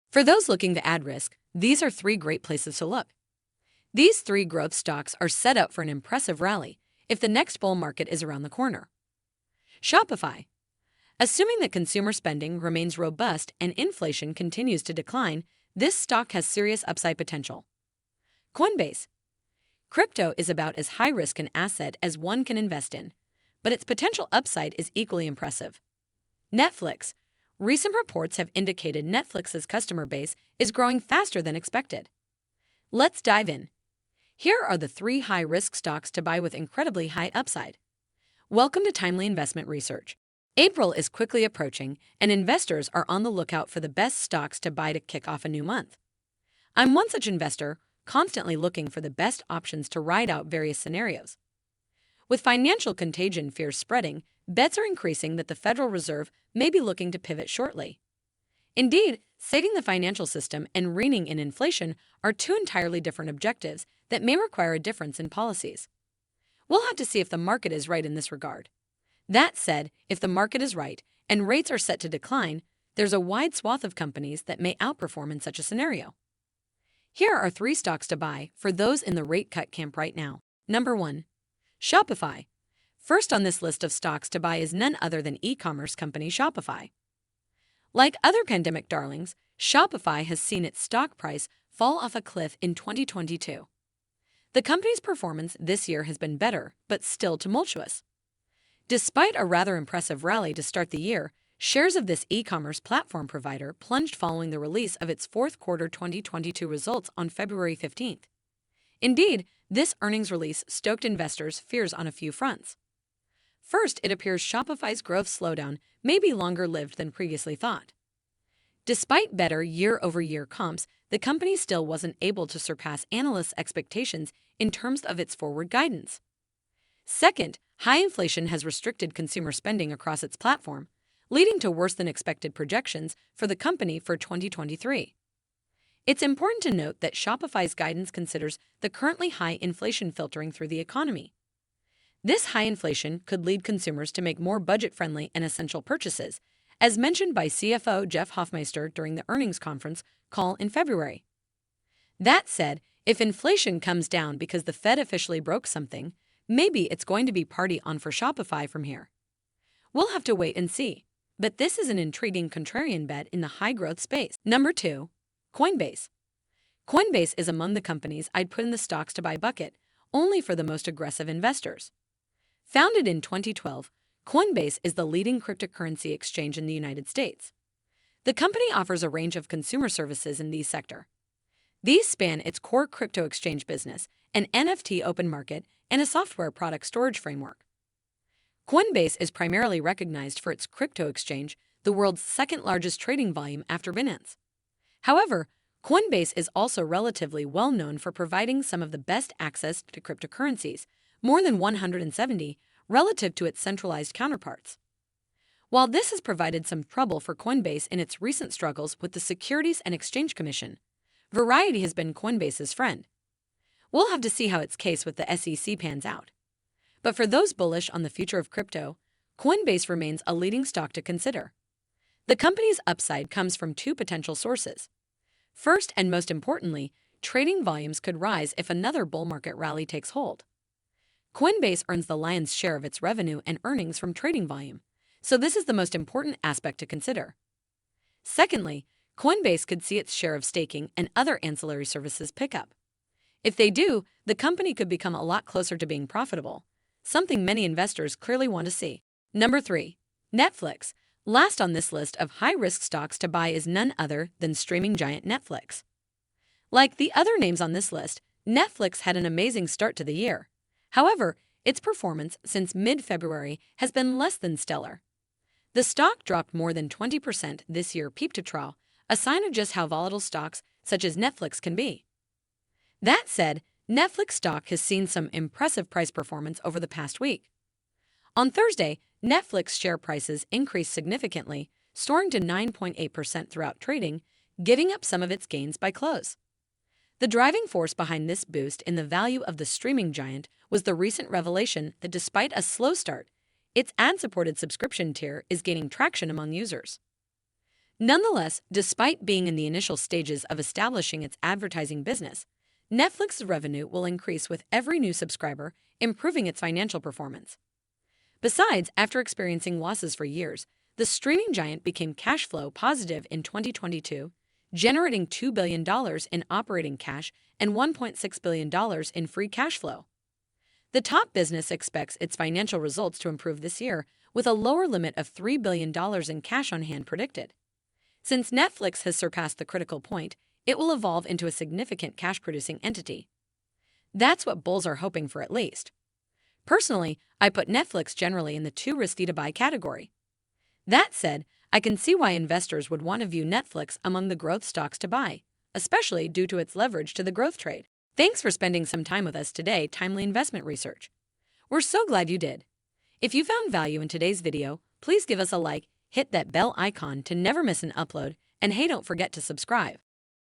For those looking to add risk, these are three great places to look. These three growth stocks are set up for an impressive rally if the next bull market is around the corner. Shopify. Assuming that consumer spending remains robust and inflation continues to decline, this stock has serious upside potential. Coinbase. Crypto is about as high risk an asset as one can invest in, but its potential upside is equally impressive. Netflix. Recent reports have indicated Netflix's customer base is growing faster than expected. Let's dive in. Here are the three high-risk stocks to buy with incredibly high upside. Welcome to Timely Investment Research. April is quickly approaching, and investors are on the lookout for the best stocks to buy to kick off a new month. I'm one such investor, constantly looking for the best options to ride out various scenarios. With financial contagion fears spreading, bets are increasing that the Federal Reserve may be looking to pivot shortly. Indeed, saving the financial system and reining in inflation are two entirely different objectives that may require a difference in policies. We'll have to see if the market is right in this regard. That said, if the market is right and rates are set to decline, there's a wide swath of companies that may outperform in such a scenario. Here are three stocks to buy for those in the rate cut camp right now. Number 1. Shopify. First on this list of stocks to buy is none other than e-commerce company Shopify. Like other pandemic darlings, Shopify has seen its stock price fall off a cliff in 2022. The company's performance this year has been better, but still tumultuous. Despite a rather impressive rally to start the year, shares of this e-commerce platform provider plunged following the release of its fourth quarter 2022 results on February 15th. Indeed, this earnings release stoked investors' fears on a few fronts. First, it appears Shopify's growth slowdown may be longer-lived than previously thought. Despite better year-over-year comps, the company still wasn't able to surpass analysts' expectations in terms of its forward guidance. Second, high inflation has restricted consumer spending across its platform, leading to worse-than-expected projections for the company for 2023. It's important to note that Shopify's guidance considers the currently high inflation filtering through the economy. This high inflation could lead consumers to make more budget-friendly and essential purchases, as mentioned by CFO Jeff Hoffmeister during the earnings conference call in February. That said, if inflation comes down because the Fed officially broke something, maybe it's going to be party on for Shopify from here. We'll have to wait and see, but this is an intriguing contrarian bet in the high-growth space. Number 2. Coinbase. Coinbase is among the companies I'd put in the stocks to buy bucket, only for the most aggressive investors. Founded in 2012, Coinbase is the leading cryptocurrency exchange in the United States. The company offers a range of consumer services in these sector. These span its core crypto exchange business, an NFT open market, and a software product storage framework. Coinbase is primarily recognized for its crypto exchange, the world's second-largest trading volume after Binance. However, Coinbase is also relatively well known for providing some of the best access to cryptocurrencies, more than 170, relative to its centralized counterparts. While this has provided some trouble for Coinbase in its recent struggles with the Securities and Exchange Commission, variety has been Coinbase's friend. We'll have to see how its case with the SEC pans out. But for those bullish on the future of crypto, Coinbase remains a leading stock to consider. The company's upside comes from two potential sources. First, and most importantly, trading volumes could rise if another bull market rally takes hold. Coinbase earns the lion's share of its revenue and earnings from trading volume, so this is the most important aspect to consider. Secondly, Coinbase could see its share of staking and other ancillary services pick up. If they do, the company could become a lot closer to being profitable, something many investors clearly want to see. Number 3. Netflix. Last on this list of high-risk stocks to buy is none other than streaming giant Netflix. Like the other names on this list, Netflix had an amazing start to the year. However, its performance since mid-February has been less than stellar. The stock dropped more than 20% this year peak to trough, a sign of just how volatile stocks such as Netflix can be. That said, Netflix stock has seen some impressive price performance over the past week. On Thursday, Netflix share prices increased significantly, soaring to 9.8% throughout trading, giving up some of its gains by close. The driving force behind this boost in the value of the streaming giant was the recent revelation that despite a slow start, its ad-supported subscription tier is gaining traction among users. Nonetheless, despite being in the initial stages of establishing its advertising business, Netflix's revenue will increase with every new subscriber, improving its financial performance. Besides, after experiencing losses for years, the streaming giant became cash flow positive in 2022, generating $2 billion in operating cash and $1.6 billion in free cash flow. The top business expects its financial results to improve this year, with a lower limit of $3 billion in cash on hand predicted. Since Netflix has surpassed the critical point, it will evolve into a significant cash-producing entity. That's what bulls are hoping for, at least. Personally, I put Netflix generally in the too risky to buy category. That said, I can see why investors would want to view Netflix among the growth stocks to buy, especially due to its leverage to the growth trade. Thanks for spending some time with us today, Timely Investment Research. We're so glad you did. If you found value in today's video, please give us a like, hit that bell icon to never miss an upload, and hey, don't forget to subscribe.